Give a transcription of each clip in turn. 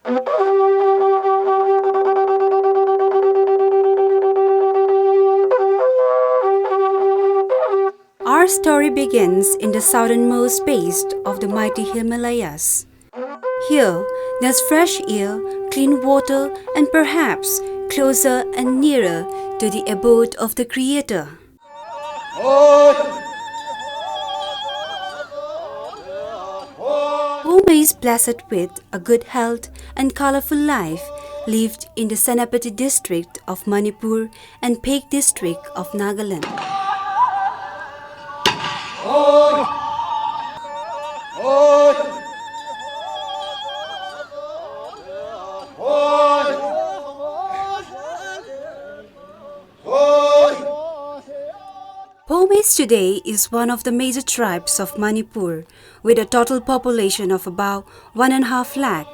Our story begins in the southernmost base of the mighty Himalayas. Here, there's fresh air, clean water, and perhaps closer and nearer to the abode of the Creator. Poumai is blessed with a good health and colorful life, lived in the Senapati district of Manipur and Phek district of Nagaland. Poumais today is one of the major tribes of Manipur, with a total population of about 1.5 lakh.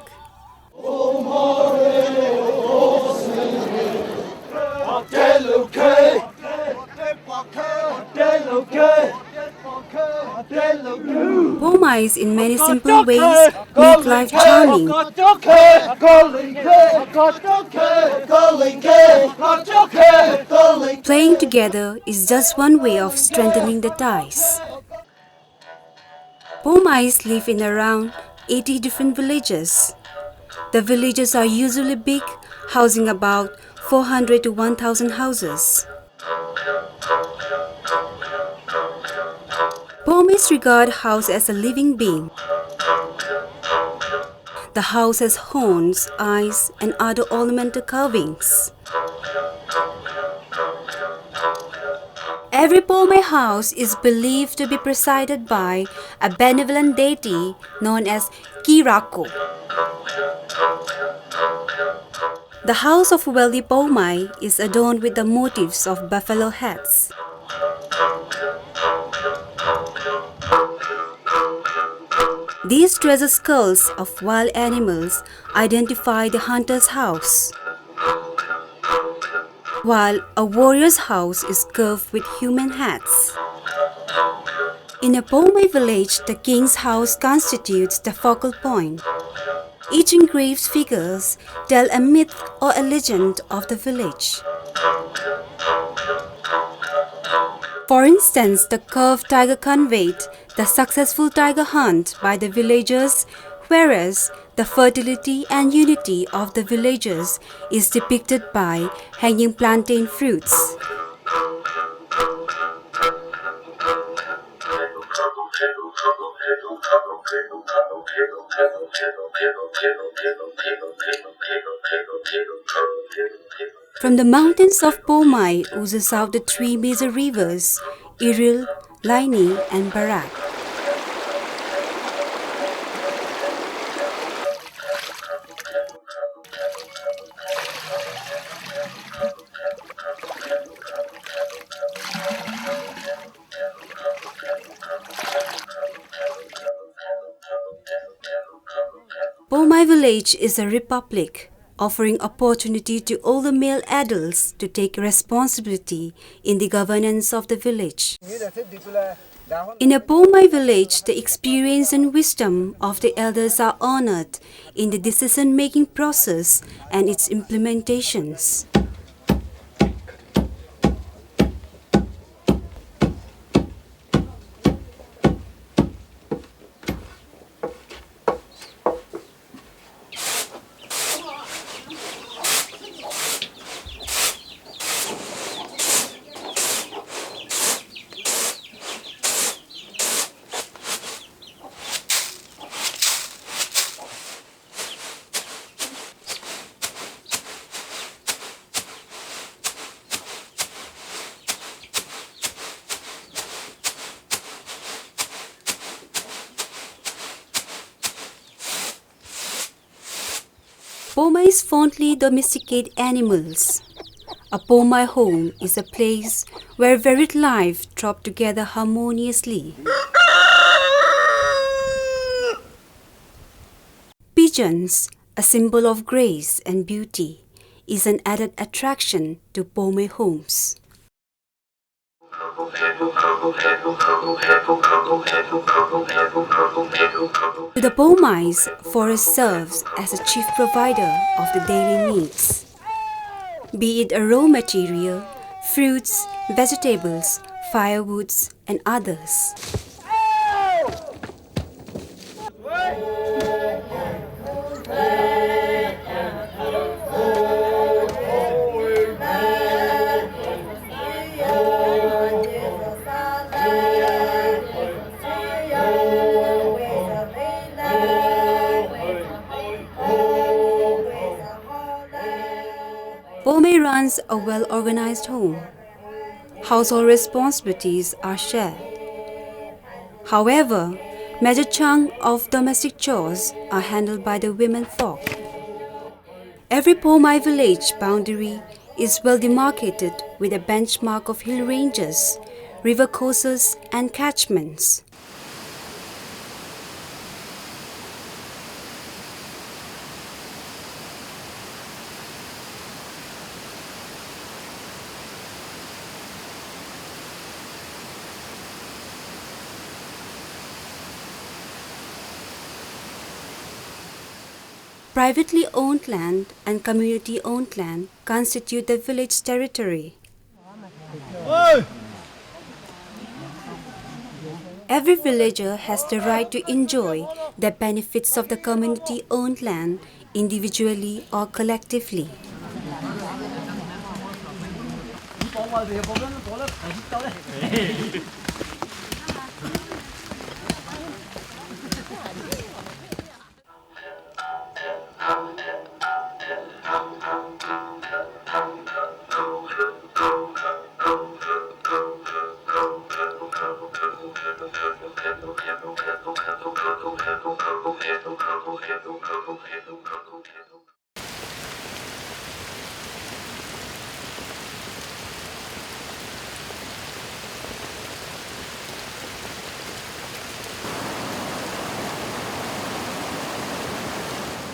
Poumais in many simple ways make life charming. Playing together is just one way of strengthening the ties. Poumais live in around 80 different villages. The villages are usually big, housing about 400 to 1,000 houses. Poumais regard house as a living being. The house has horns, eyes, and other ornamental carvings. Every Poumai house is believed to be presided by a benevolent deity known as Kirako. The house of wealthy Poumai is adorned with the motifs of buffalo heads. These treasure skulls of wild animals identify the hunter's house, while a warrior's house is carved with human heads. In a Poumai village, the king's house constitutes the focal point. Each engraved figures tell a myth or a legend of the village. For instance, the curved tiger conveyed the successful tiger hunt by the villagers, whereas the fertility and unity of the villagers is depicted by hanging plantain fruits. From the mountains of Poumai oozes out the three major rivers, Iril, Laini, and Barak. Poumai village is a republic, offering opportunity to all the male adults to take responsibility in the governance of the village. In a Poumai village, the experience and wisdom of the elders are honored in the decision-making process and its implementations. Poumais fondly domesticate animals. A Poumai home is a place where varied life throve together harmoniously. Pigeons, a symbol of grace and beauty, is an added attraction to Poumai homes. To the Poumais, forest serves as a chief provider of the daily needs. Be it a raw material, fruits, vegetables, firewoods, and others. Poumai runs a well-organized home. Household responsibilities are shared. However, major chunk of domestic chores are handled by the women folk. Every Poumai village boundary is well demarcated with a benchmark of hill ranges, river courses and catchments. Privately owned land and community-owned land constitute the village territory. Every villager has the right to enjoy the benefits of the community-owned land individually or collectively.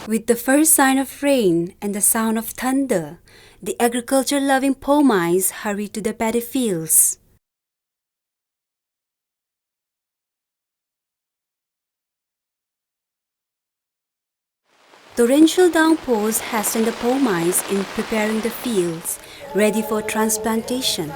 With the first sign of rain and the sound of thunder, the agriculture-loving Poumais hurry to the paddy fields. Torrential downpours hasten the Poumais in preparing the fields, ready for transplantation.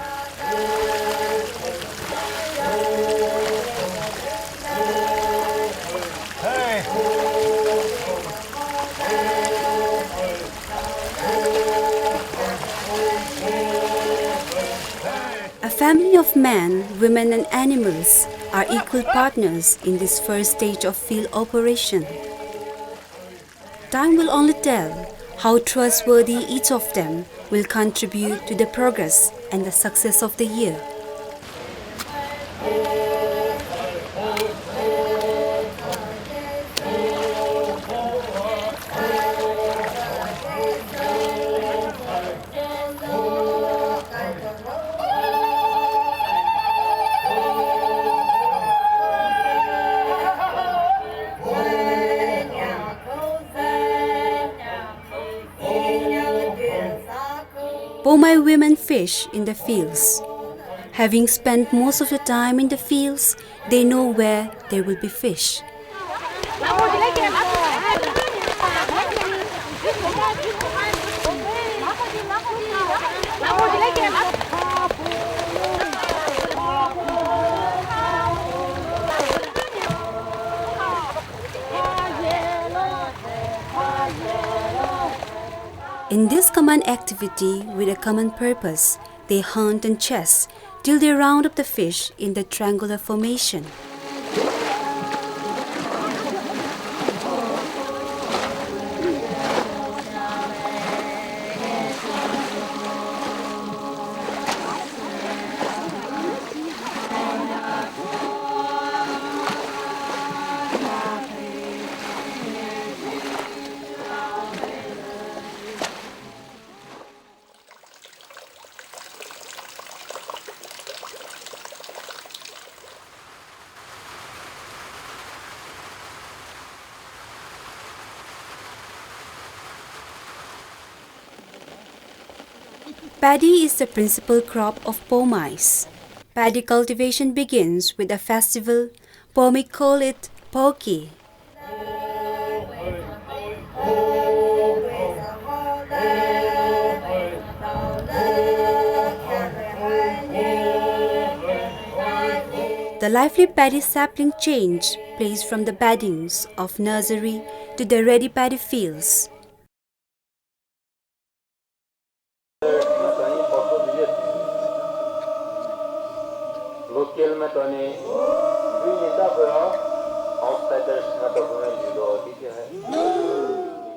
A family of men, women and animals are equal partners in this first stage of field operation. Time will only tell how trustworthy each of them will contribute to the progress and the success of the year. Poumai women fish in the fields. Having spent most of the time in the fields, they know where there will be fish. In this common activity with a common purpose, they hunt and chase till they round up the fish in the triangular formation. Paddy is the principal crop of Poumais. Paddy cultivation begins with a festival. Poumai call it Poki. The lively paddy sapling change plays from the beddings of nursery to the ready paddy fields.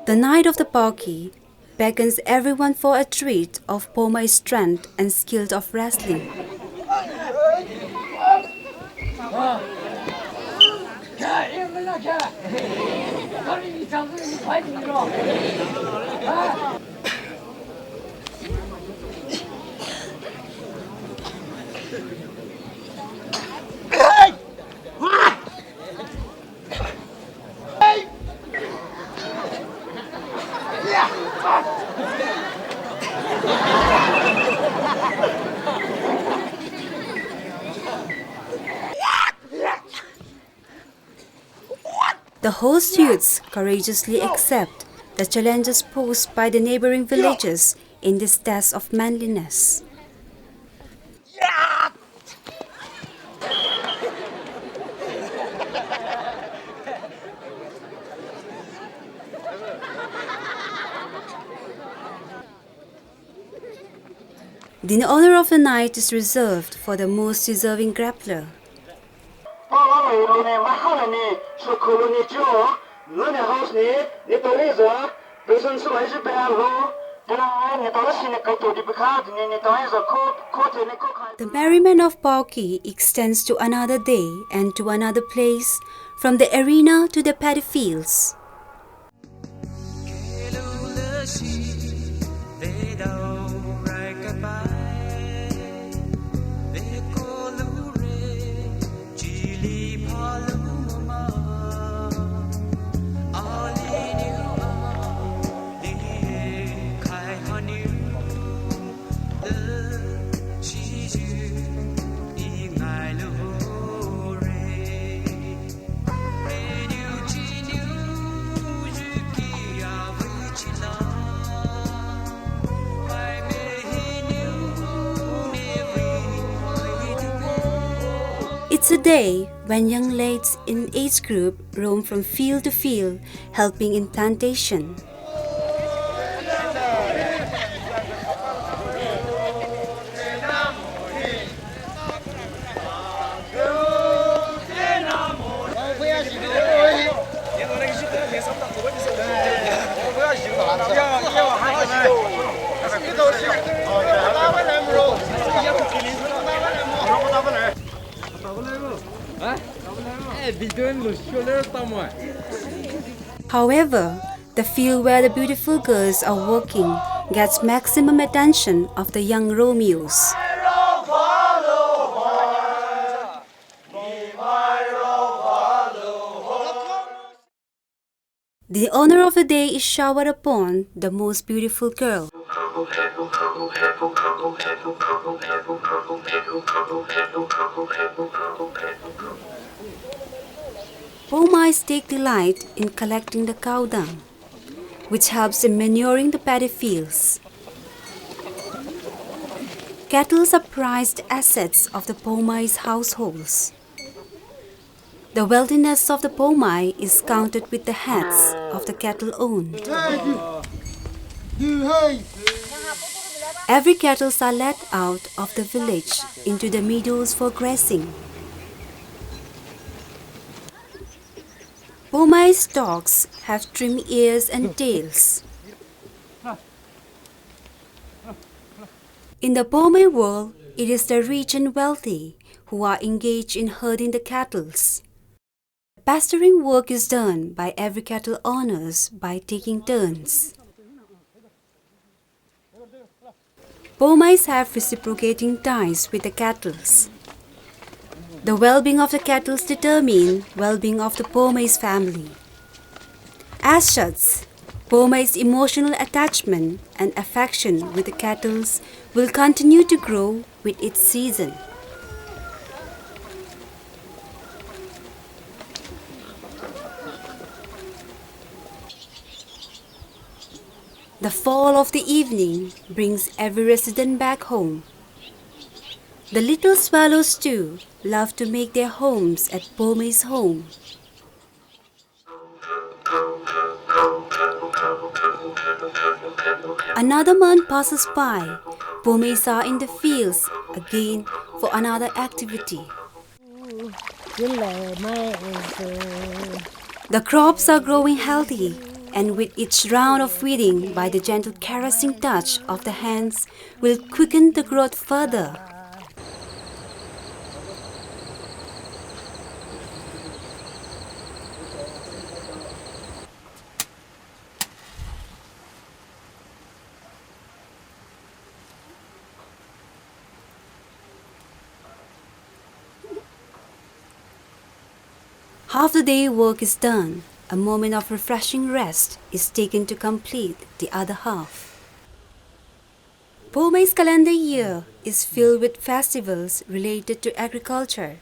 The night of the Poki beckons everyone for a treat of Poumai's strength and skills of wrestling. The host youths courageously accept the challenges posed by the neighboring villages in this test of manliness. The honor of the night is reserved for the most deserving grappler. The merriment of Poki extends to another day and to another place, from the arena to the paddy fields. It's a day when young lads in age group roam from field to field, helping in plantation. However, the field where the beautiful girls are working gets maximum attention of the young Romeos. The honor of the day is showered upon the most beautiful girl. Poumais take delight in collecting the cow dung, which helps in manuring the paddy fields. Cattle are prized assets of the Poumais households. The wealthiness of the Poumai is counted with the heads of the cattle owned. Every cattle are led out of the village into the meadows for grazing. Poumai's dogs have trim ears and tails. In the Poumai world, it is the rich and wealthy who are engaged in herding the cattle. Pasturing work is done by every cattle owners by taking turns. Poumais have reciprocating ties with the cattle. The well-being of the cattle determine well-being of the Poumais family. As such, Poumai's emotional attachment and affection with the cattle will continue to grow with its season. The fall of the evening brings every resident back home. The little swallows too love to make their homes at Poumai's home. Another month passes by. Poumais are in the fields again for another activity. The crops are growing healthy, and with each round of weeding by the gentle caressing touch of the hands will quicken the growth further. Half the day work is done. A moment of refreshing rest is taken to complete the other half. Poumai's calendar year is filled with festivals related to agriculture.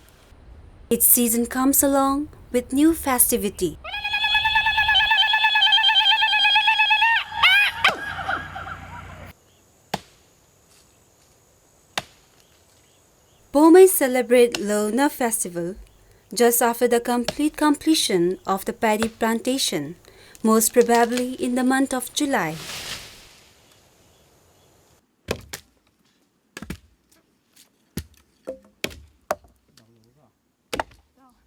Each season comes along with new festivity. Poumai celebrate Lona festival just after the completion of the paddy plantation, most probably in the month of July.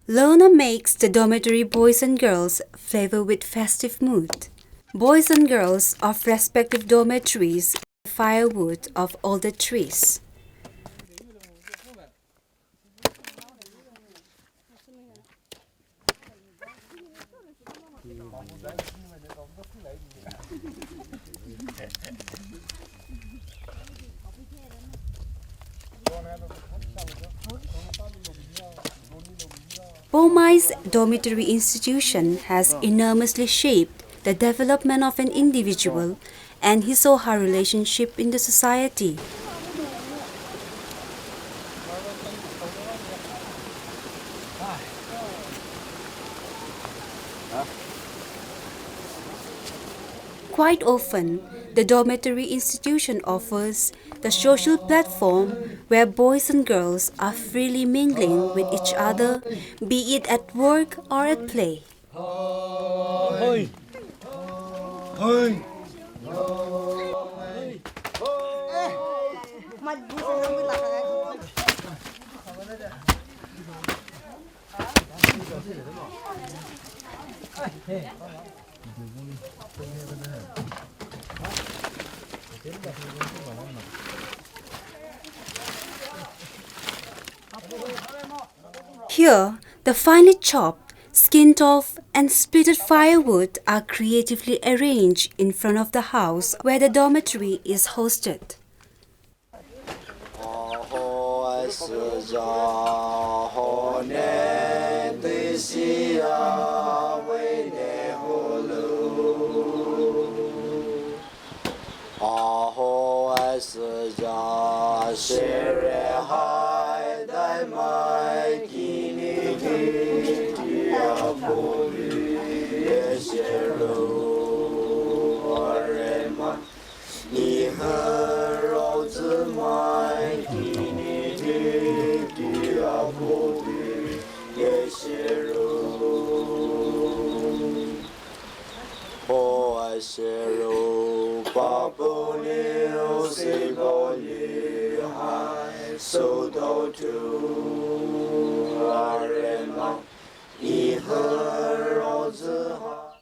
Lona makes the dormitory boys and girls flavor with festive mood. Boys and girls of respective dormitories firewood of all the trees. Poumai's dormitory institution has enormously shaped the development of an individual and his or her relationship in the society. Quite often, the dormitory institution offers the social platform where boys and girls are freely mingling with each other, be it at work or at play. Here, the finely chopped, skinned off and splitted firewood are creatively arranged in front of the house where the dormitory is hosted.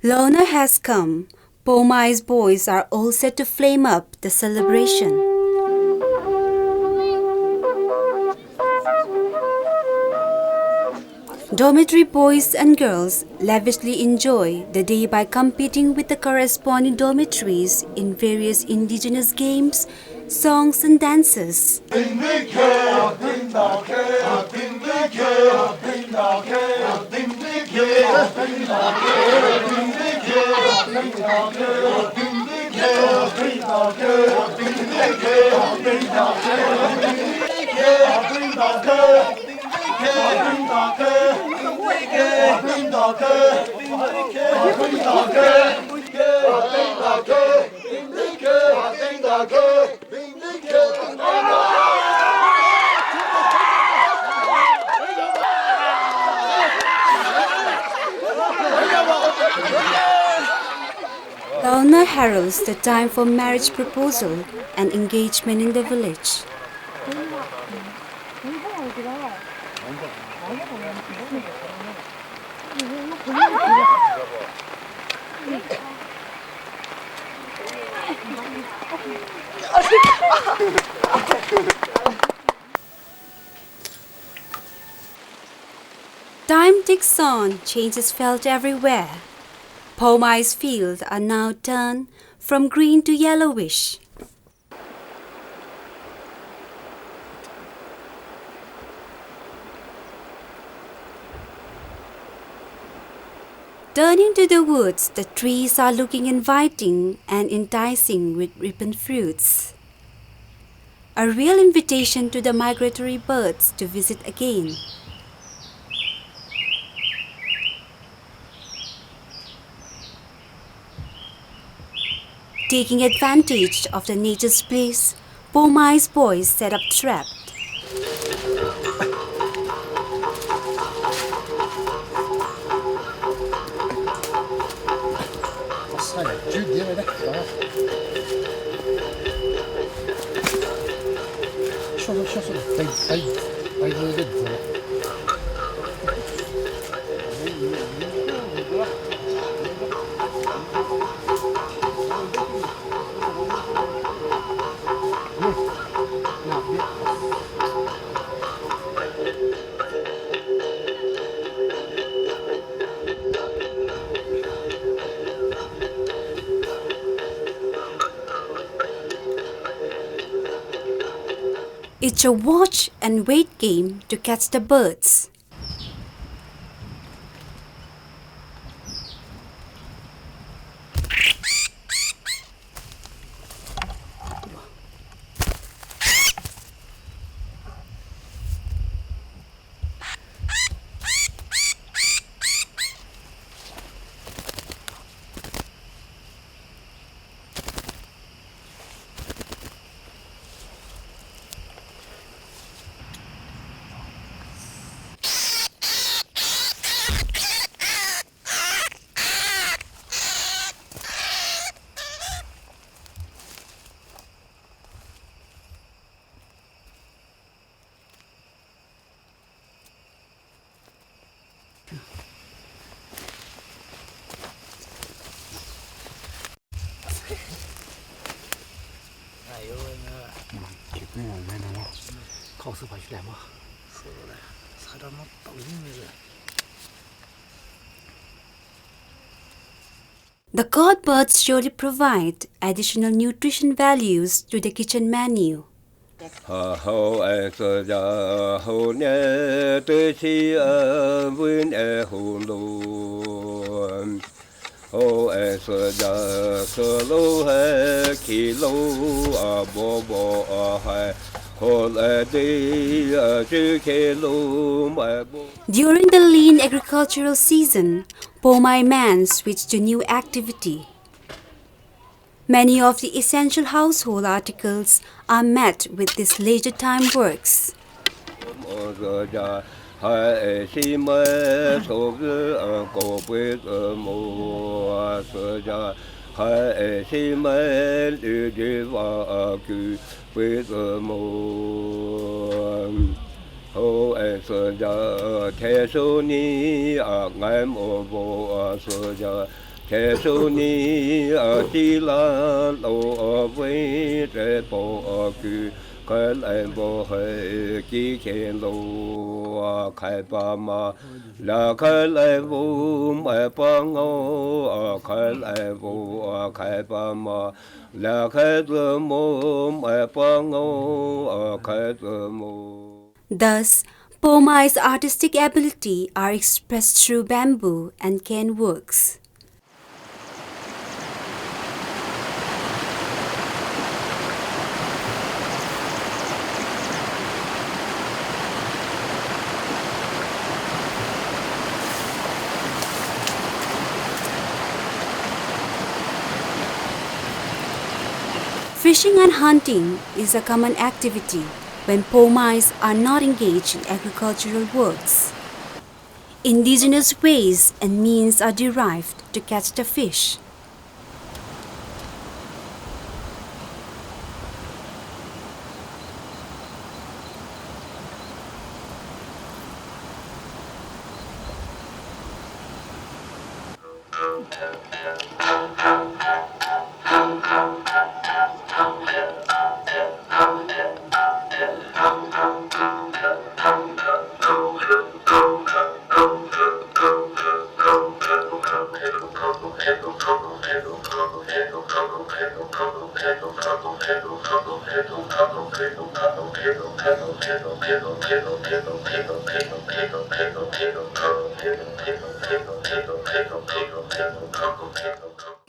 Lona has come. Poumai's boys are all set to flame up the celebration. Dormitory boys and girls lavishly enjoy the day by competing with the corresponding dormitories in various indigenous games, songs and dances. The owner heralds the time for marriage proposal and engagement in the village. Time ticks on, change is felt everywhere. Poumai's fields are now turned from green to yellowish. Turning to the woods, the trees are looking inviting and enticing with ripened fruits. A real invitation to the migratory birds to visit again. Taking advantage of the nature's bliss, Poumai's boys set up trap. It's a watch and wait game to catch the birds. The cod birds surely provide additional nutrition values to the kitchen menu. During the lean agricultural season, Poumai men switch to new activity. Many of the essential household articles are met with these leisure time works. Thus, Poumai's artistic ability are expressed through bamboo and cane works. Fishing and hunting is a common activity when Poumais are not engaged in agricultural works. Indigenous ways and means are derived to catch the fish.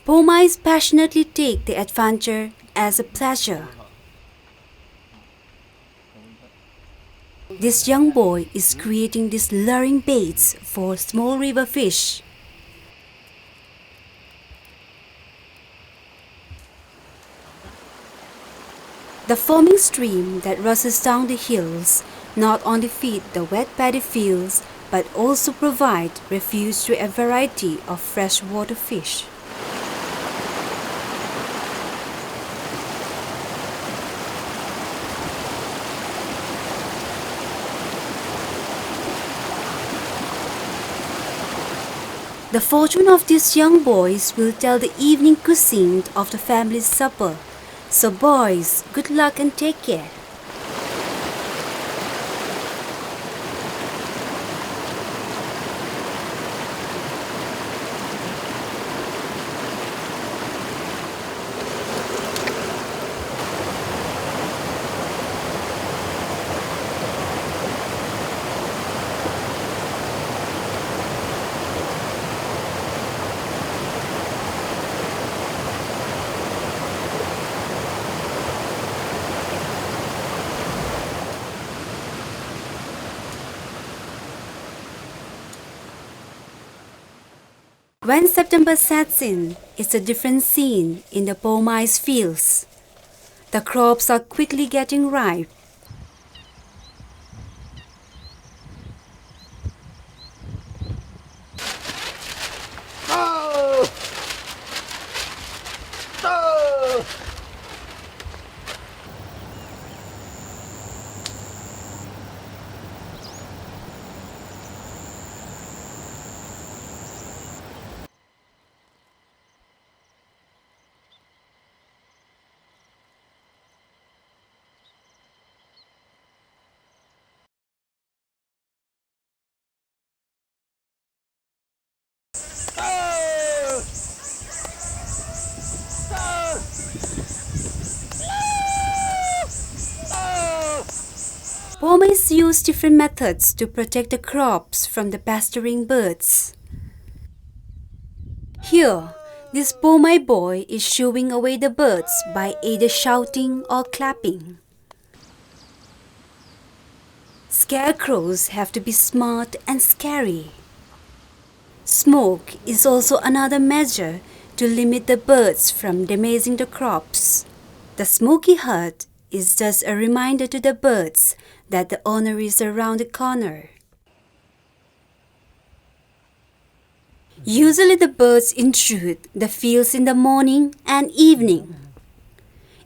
Poumais passionately take the adventure as a pleasure. This young boy is creating these luring baits for small river fish. The foaming stream that rushes down the hills not only feed the wet paddy fields but also provide refuge to a variety of freshwater fish. The fortune of these young boys will tell the evening cuisine of the family's supper. So boys, good luck and take care. When September sets in, it's a different scene in the Poumais fields. The crops are quickly getting ripe. Poumais use different methods to protect the crops from the pestering birds. Here, this Poumai boy is shooing away the birds by either shouting or clapping. Scarecrows have to be smart and scary. Smoke is also another measure to limit the birds from damaging the crops. The smoky hut is just a reminder to the birds that the owner is around the corner. Usually the birds intrude the fields in the morning and evening.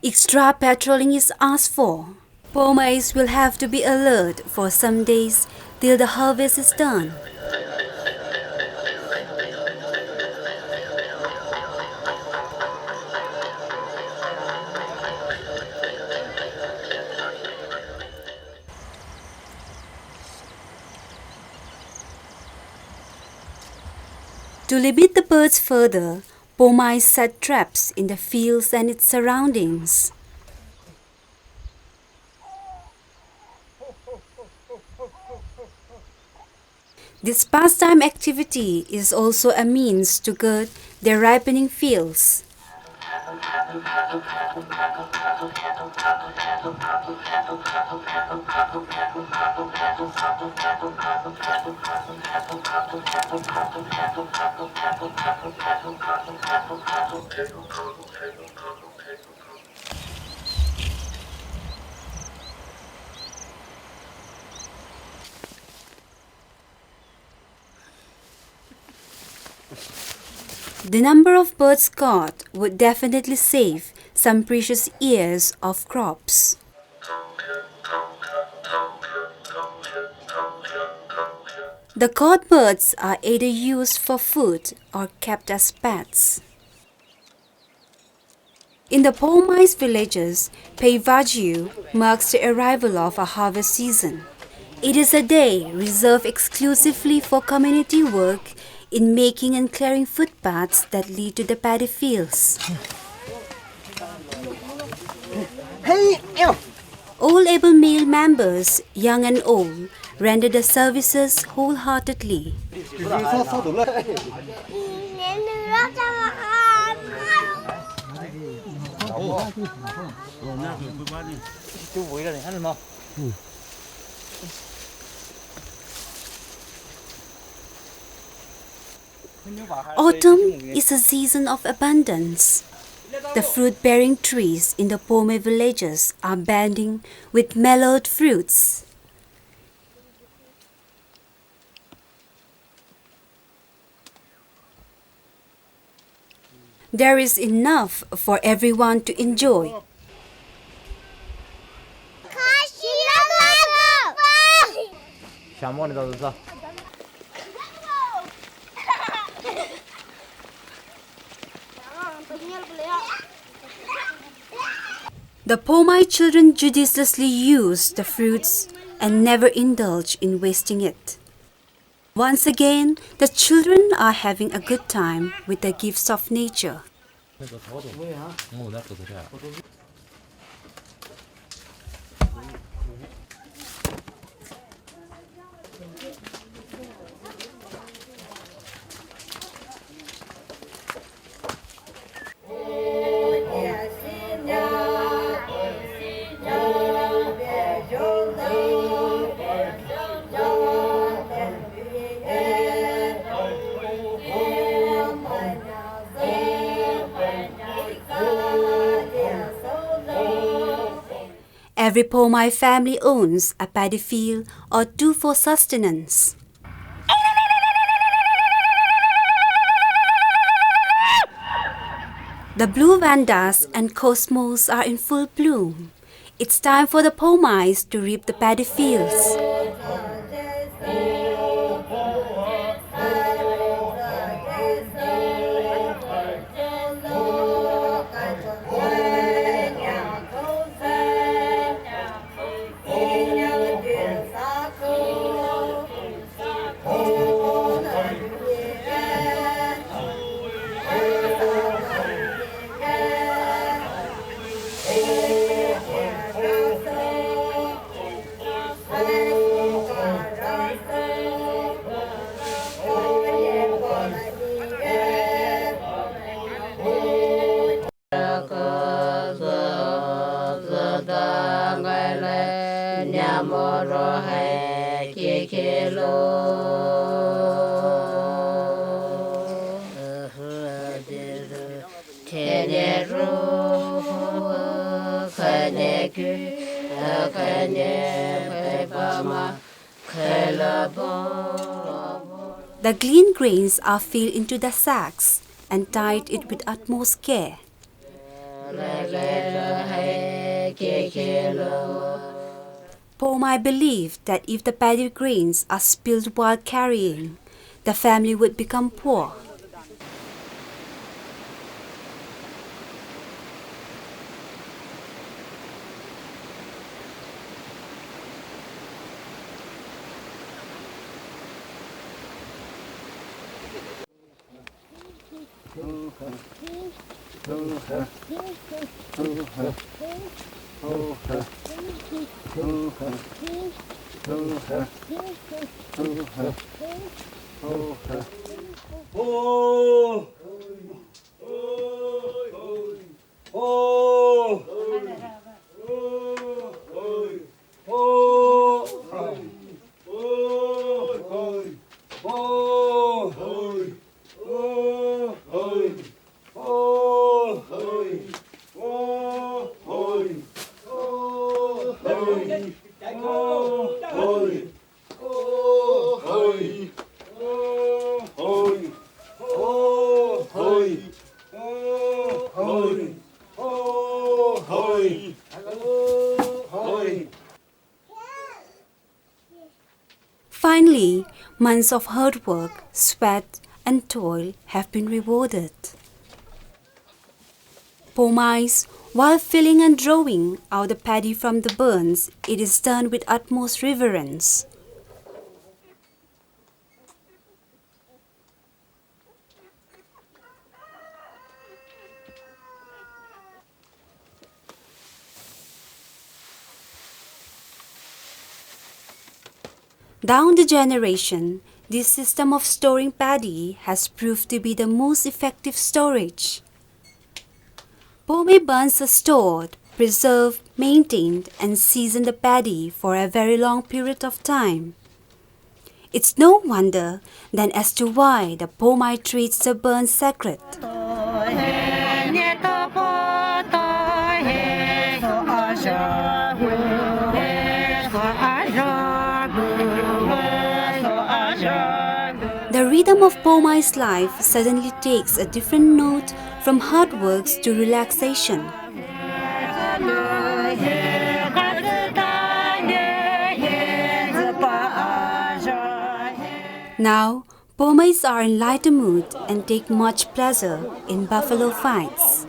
Extra patrolling is asked for. Poumais will have to be alert for some days till the harvest is done. To limit the birds further, Poumais set traps in the fields and its surroundings. This pastime activity is also a means to guard their ripening fields. The number of birds caught would definitely save some precious years of crops. The caught birds are either used for food or kept as pets. In the Poumai villages, Peivaju marks the arrival of a harvest season. It is a day reserved exclusively for community work in making and clearing footpaths that lead to the paddy fields. All able male members, young and old, render the services wholeheartedly. Autumn is a season of abundance. The fruit-bearing trees in the Poumai villages are bending with mellowed fruits. There is enough for everyone to enjoy. The Poumai children judiciously use the fruits and never indulge in wasting it. Once again, the children are having a good time with the gifts of nature. Every Poumai family owns a paddy field or two for sustenance. The blue vandas and cosmos are in full bloom. It's time for the Poumais to reap the paddy fields. The gleaned grains are filled into the sacks and tied it with utmost care. Poumai believed that if the paddy grains are spilled while carrying, the family would become poor. Months of hard work, sweat, and toil have been rewarded. Poumais, while filling and drawing out the paddy from the burns, it is done with utmost reverence. Down the generation, this system of storing paddy has proved to be the most effective storage. Poumai burns are stored, preserved, maintained, and season the paddy for a very long period of time. It's no wonder then as to why the Poumai treats the burn sacred. The rhythm of Poumai's life suddenly takes a different note from hard works to relaxation. Now, Poumais are in lighter mood and take much pleasure in buffalo fights.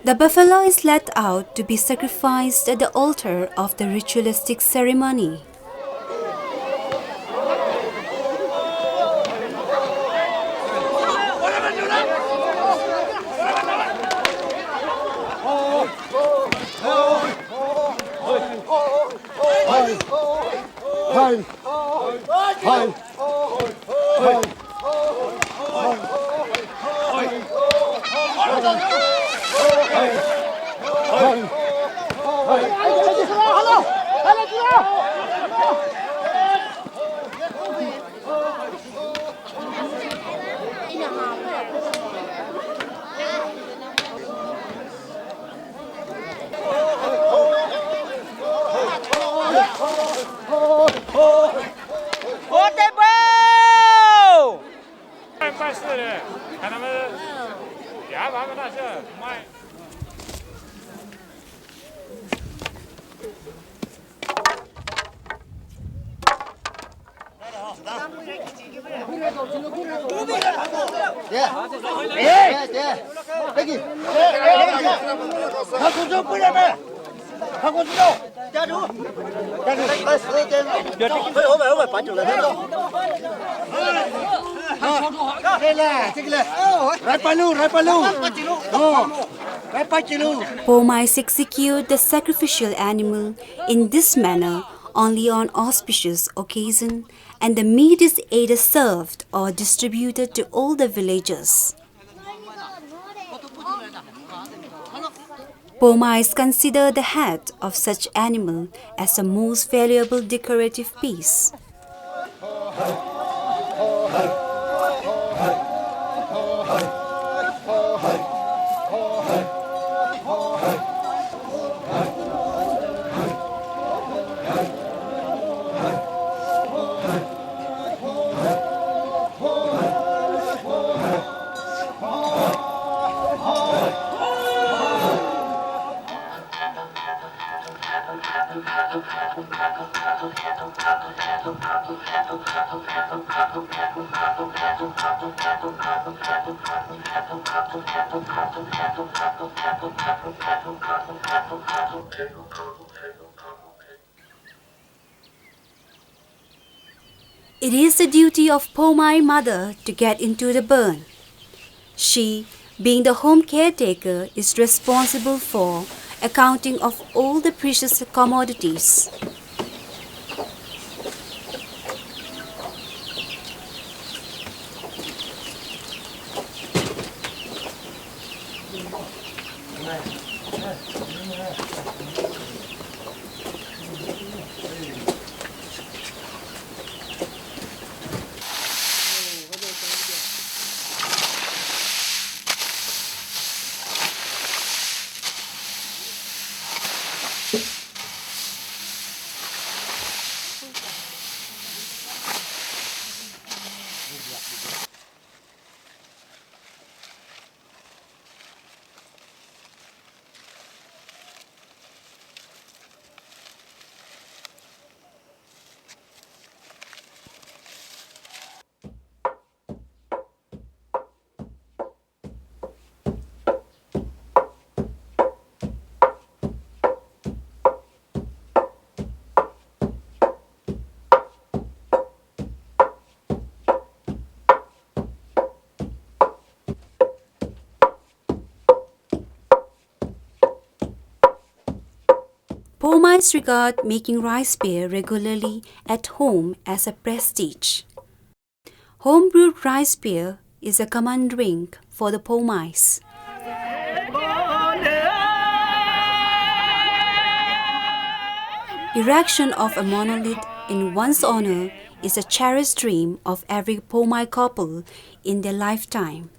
The buffalo is led out to be sacrificed at the altar of the ritualistic ceremony. Poumais execute the sacrificial animal in this manner only on auspicious occasion, and the meat is either served or distributed to all the villagers. Poumais consider the head of such animal as the most valuable decorative piece. It is the duty of Poumai mother to get into the burn. She, being the home caretaker, is responsible for accounting of all the precious commodities. Poumais regard making rice beer regularly at home as a prestige. Home-brewed rice beer is a common drink for the Poumais. Erection of a monolith in one's honor is a cherished dream of every Poumai couple in their lifetime.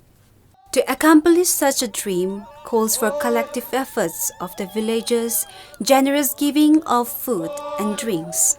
To accomplish such a dream calls for collective efforts of the villagers, generous giving of food and drinks.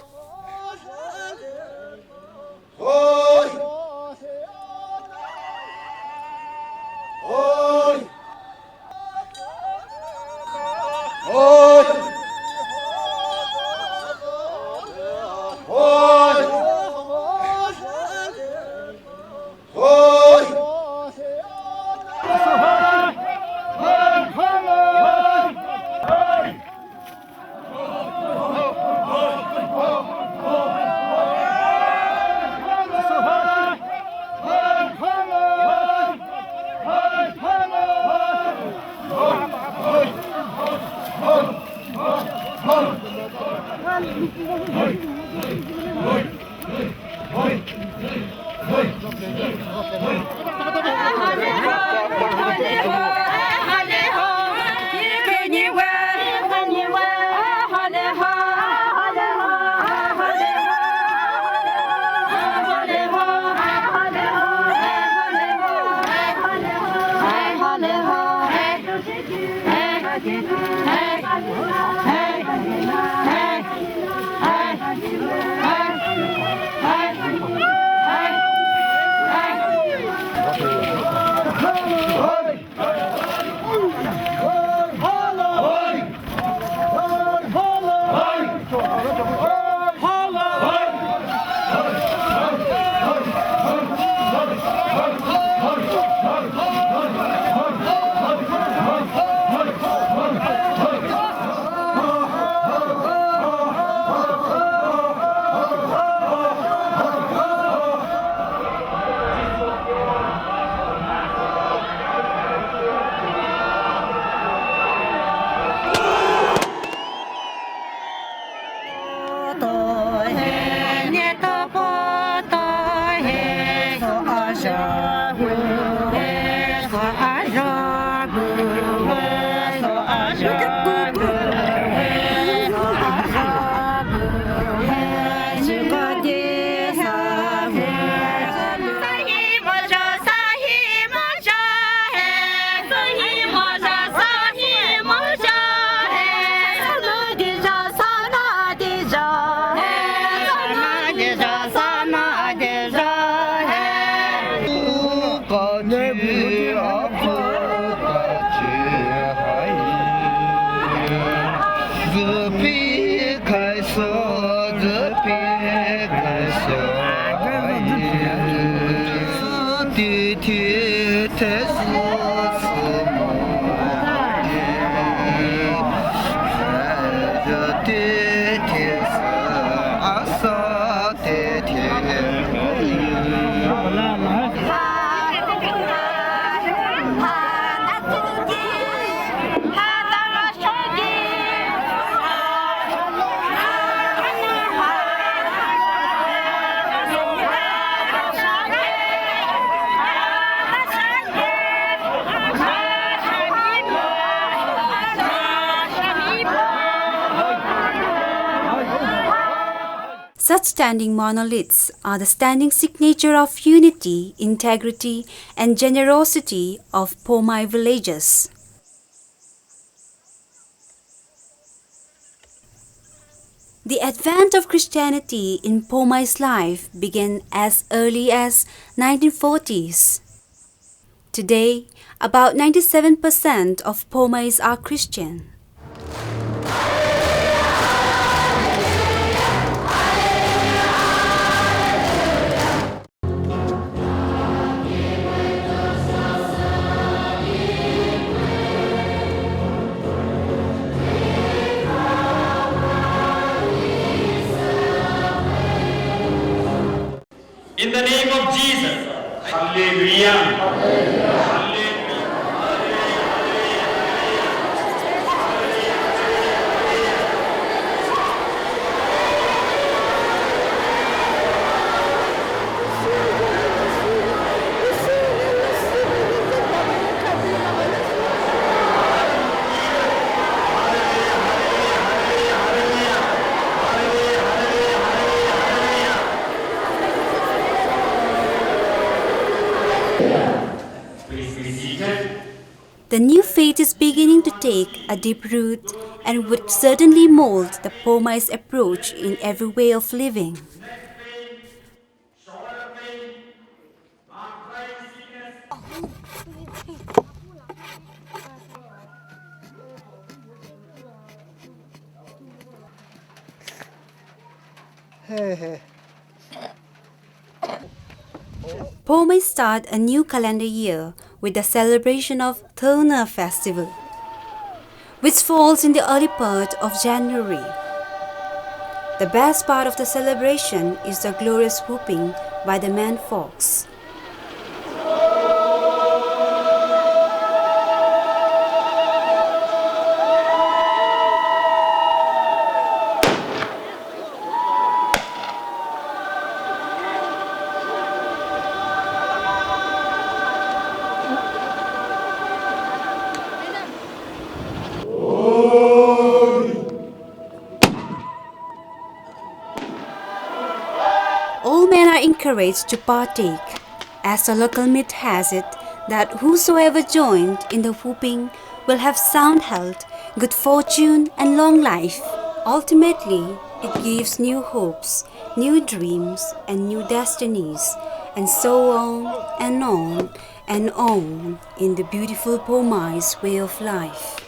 Such standing monoliths are the standing signature of unity, integrity, and generosity of Poumai villagers. The advent of Christianity in Poumai's life began as early as 1940s. Today, about 97% of Poumais are Christian. In the name of Jesus. Hallelujah. The new faith is beginning to take a deep root and would certainly mold the Poumai's approach in every way of living. Poumai start a new calendar year with the celebration of Thona festival, which falls in the early part of January. The best part of the celebration is the glorious whooping by the man fox. All men are encouraged to partake, as the local myth has it that whosoever joined in the whooping will have sound health, good fortune, and long life. Ultimately, it gives new hopes, new dreams, and new destinies, and so on and on and on in the beautiful Poumai's way of life.